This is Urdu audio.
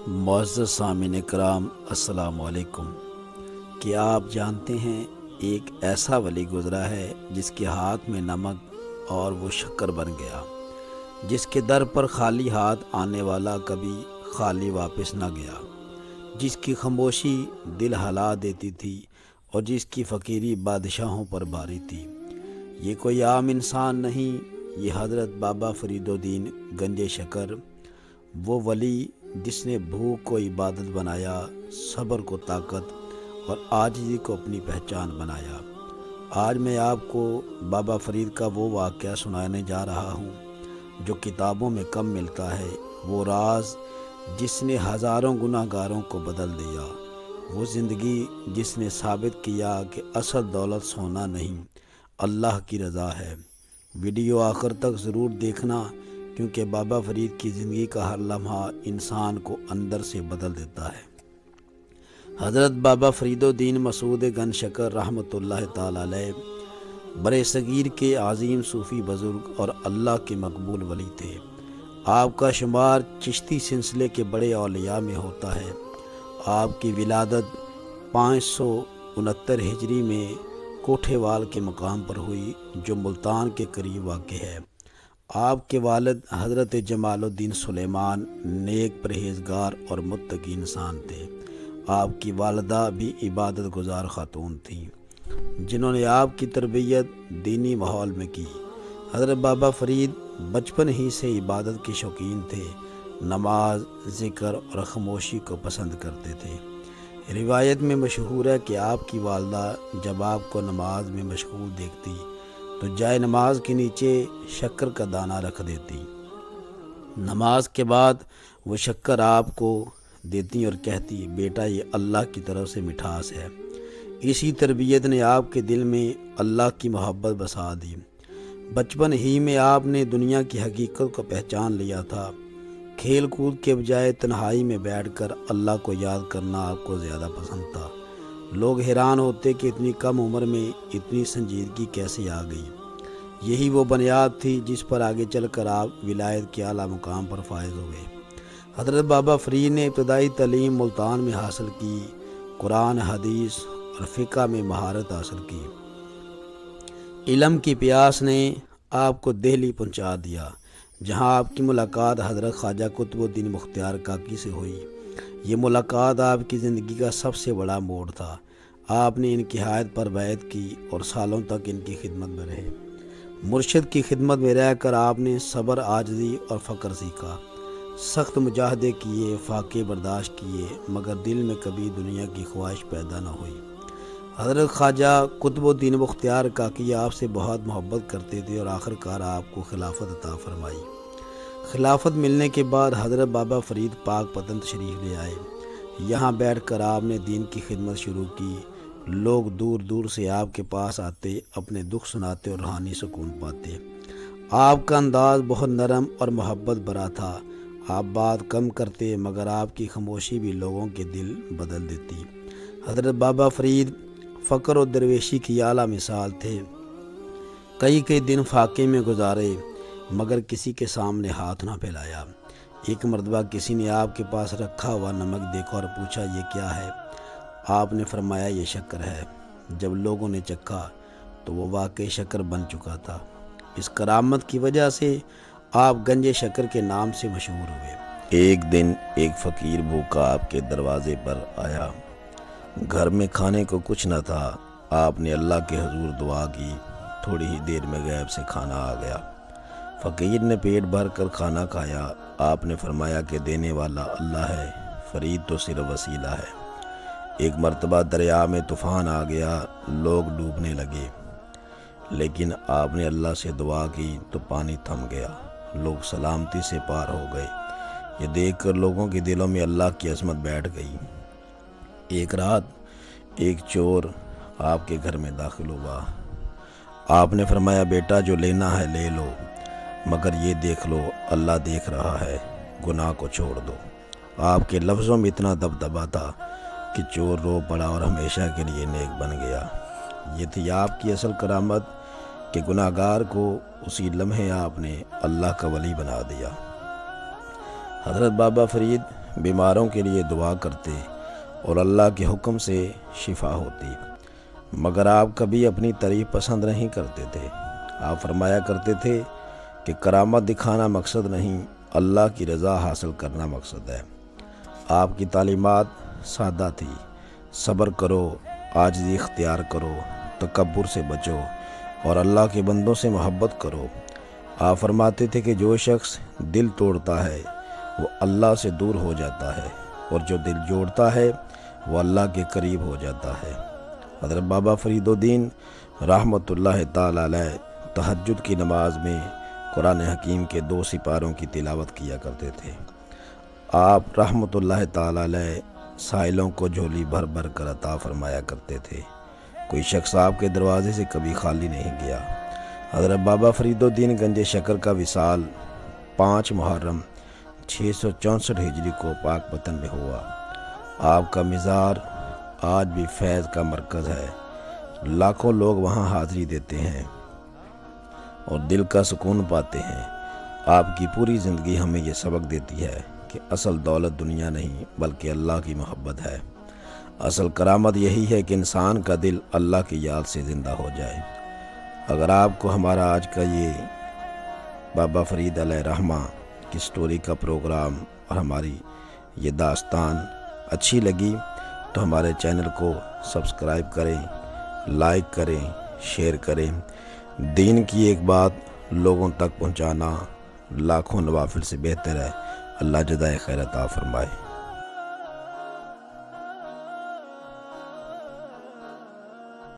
معزز سامعین کرام، السلام علیکم۔ کیا آپ جانتے ہیں ایک ایسا ولی گزرا ہے جس کے ہاتھ میں نمک اور وہ شکر بن گیا، جس کے در پر خالی ہاتھ آنے والا کبھی خالی واپس نہ گیا، جس کی خاموشی دل ہلا دیتی تھی اور جس کی فقیری بادشاہوں پر بھاری تھی۔ یہ کوئی عام انسان نہیں، یہ حضرت بابا فرید الدین گنج شکر، وہ ولی جس نے بھوک کو عبادت بنایا، صبر کو طاقت اور عاجزی کو اپنی پہچان بنایا۔ آج میں آپ کو بابا فرید کا وہ واقعہ سنانے جا رہا ہوں جو کتابوں میں کم ملتا ہے، وہ راز جس نے ہزاروں گناہ گاروں کو بدل دیا، وہ زندگی جس نے ثابت کیا کہ اصل دولت سونا نہیں، اللہ کی رضا ہے۔ ویڈیو آخر تک ضرور دیکھنا، کیونکہ بابا فرید کی زندگی کا ہر لمحہ انسان کو اندر سے بدل دیتا ہے۔ حضرت بابا فرید الدین مسعود گنج شکر رحمۃ اللہ تعالی علیہ برِ صغیر کے عظیم صوفی بزرگ اور اللہ کے مقبول ولی تھے۔ آپ کا شمار چشتی سلسلے کے بڑے اولیاء میں ہوتا ہے۔ آپ کی ولادت 569 ہجری میں کوٹھے وال کے مقام پر ہوئی، جو ملتان کے قریب واقع ہے۔ آپ کے والد حضرت جمال الدین سلیمان نیک، پرہیزگار اور متقی انسان تھے۔ آپ کی والدہ بھی عبادت گزار خاتون تھیں، جنہوں نے آپ کی تربیت دینی ماحول میں کی۔ حضرت بابا فرید بچپن ہی سے عبادت کے شوقین تھے، نماز، ذکر اور خاموشی کو پسند کرتے تھے۔ روایت میں مشہور ہے کہ آپ کی والدہ جب آپ کو نماز میں مشغول دیکھتی تو جائے نماز کے نیچے شکر کا دانہ رکھ دیتی۔ نماز کے بعد وہ شکر آپ کو دیتی اور کہتی، بیٹا یہ اللہ کی طرف سے مٹھاس ہے۔ اسی تربیت نے آپ کے دل میں اللہ کی محبت بسا دی۔ بچپن ہی میں آپ نے دنیا کی حقیقت کو پہچان لیا تھا۔ کھیل کود کے بجائے تنہائی میں بیٹھ کر اللہ کو یاد کرنا آپ کو زیادہ پسند تھا۔ لوگ حیران ہوتے کہ اتنی کم عمر میں اتنی سنجیدگی کیسے آ گئی۔ یہی وہ بنیاد تھی جس پر آگے چل کر آپ ولایت کے اعلیٰ مقام پر فائز ہوئے۔ حضرت بابا فرید نے ابتدائی تعلیم ملتان میں حاصل کی، قرآن، حدیث اور فقہ میں مہارت حاصل کی۔ علم کی پیاس نے آپ کو دہلی پہنچا دیا، جہاں آپ کی ملاقات حضرت خواجہ قطب الدین مختار کاکی سے ہوئی۔ یہ ملاقات آپ کی زندگی کا سب سے بڑا موڑ تھا۔ آپ نے ان کی ہدایت پر بیعت کی اور سالوں تک ان کی خدمت میں رہے۔ مرشد کی خدمت میں رہ کر آپ نے صبر، عاجزی اور فقر سیکھا۔ سخت مجاہدے کیے، فاقے برداشت کیے، مگر دل میں کبھی دنیا کی خواہش پیدا نہ ہوئی۔ حضرت خواجہ قطب الدین مختار کاکی آپ سے بہت محبت کرتے تھے اور آخرکار آپ کو خلافت عطا فرمائی۔ خلافت ملنے کے بعد حضرت بابا فرید پاک پتن تشریف لے آئے۔ یہاں بیٹھ کر آپ نے دین کی خدمت شروع کی۔ لوگ دور دور سے آپ کے پاس آتے، اپنے دکھ سناتے اور روحانی سکون پاتے۔ آپ کا انداز بہت نرم اور محبت بھرا تھا۔ آپ بات کم کرتے، مگر آپ کی خاموشی بھی لوگوں کے دل بدل دیتی۔ حضرت بابا فرید فقر و درویشی کی اعلیٰ مثال تھے۔ کئی دن فاقے میں گزارے، مگر کسی کے سامنے ہاتھ نہ پھیلایا۔ ایک مرتبہ کسی نے آپ کے پاس رکھا ہوا نمک دیکھا اور پوچھا، یہ کیا ہے؟ آپ نے فرمایا، یہ شکر ہے۔ جب لوگوں نے چکھا تو وہ واقعی شکر بن چکا تھا۔ اس کرامت کی وجہ سے آپ گنج شکر کے نام سے مشہور ہوئے۔ ایک دن ایک فقیر بھوکا آپ کے دروازے پر آیا۔ گھر میں کھانے کو کچھ نہ تھا۔ آپ نے اللہ کے حضور دعا کی، تھوڑی ہی دیر میں غیب سے کھانا آ گیا۔ فقیر نے پیٹ بھر کر کھانا کھایا۔ آپ نے فرمایا کہ دینے والا اللہ ہے، فرید تو صرف وسیلہ ہے۔ ایک مرتبہ دریا میں طوفان آ گیا، لوگ ڈوبنے لگے، لیکن آپ نے اللہ سے دعا کی تو پانی تھم گیا، لوگ سلامتی سے پار ہو گئے۔ یہ دیکھ کر لوگوں کے دلوں میں اللہ کی عظمت بیٹھ گئی۔ ایک رات ایک چور آپ کے گھر میں داخل ہوا۔ آپ نے فرمایا، بیٹا جو لینا ہے لے لو، مگر یہ دیکھ لو اللہ دیکھ رہا ہے، گناہ کو چھوڑ دو۔ آپ کے لفظوں میں اتنا دبدبا تھا کہ چور رو پڑا اور ہمیشہ کے لیے نیک بن گیا۔ یہ تھی آپ کی اصل کرامت کہ گناہ گار کو اسی لمحے آپ نے اللہ کا ولی بنا دیا۔ حضرت بابا فرید بیماروں کے لیے دعا کرتے اور اللہ کے حکم سے شفا ہوتی، مگر آپ کبھی اپنی تعریف پسند نہیں کرتے تھے۔ آپ فرمایا کرتے تھے کہ کرامت دکھانا مقصد نہیں، اللہ کی رضا حاصل کرنا مقصد ہے۔ آپ کی تعلیمات سادہ تھی، صبر کرو، عاجزی اختیار کرو، تکبر سے بچو اور اللہ کے بندوں سے محبت کرو۔ آپ فرماتے تھے کہ جو شخص دل توڑتا ہے وہ اللہ سے دور ہو جاتا ہے، اور جو دل جوڑتا ہے وہ اللہ کے قریب ہو جاتا ہے۔ حضرت بابا فرید الدین رحمۃ اللہ تعالی علیہ تہجد کی نماز میں قرآن حکیم کے 2 سپاروں کی تلاوت کیا کرتے تھے۔ آپ رحمۃ اللہ تعالی علیہ سائلوں کو جھولی بھر بھر کر عطا فرمایا کرتے تھے، کوئی شخص آپ کے دروازے سے کبھی خالی نہیں گیا۔ حضرت بابا فرید الدین گنج شکر کا وصال 5 محرم 664 ہجری کو پاک وطن میں ہوا۔ آپ کا مزار آج بھی فیض کا مرکز ہے، لاکھوں لوگ وہاں حاضری دیتے ہیں اور دل کا سکون پاتے ہیں۔ آپ کی پوری زندگی ہمیں یہ سبق دیتی ہے کہ اصل دولت دنیا نہیں بلکہ اللہ کی محبت ہے۔ اصل کرامت یہی ہے کہ انسان کا دل اللہ کی یاد سے زندہ ہو جائے۔ اگر آپ کو ہمارا آج کا یہ بابا فرید علیہ رحمہ کی سٹوری کا پروگرام اور ہماری یہ داستان اچھی لگی تو ہمارے چینل کو سبسکرائب کریں، لائک کریں، شیئر کریں۔ دین کی ایک بات لوگوں تک پہنچانا لاکھوں نوافل سے بہتر ہے۔ اللہ جزائے خیر عطا فرمائے۔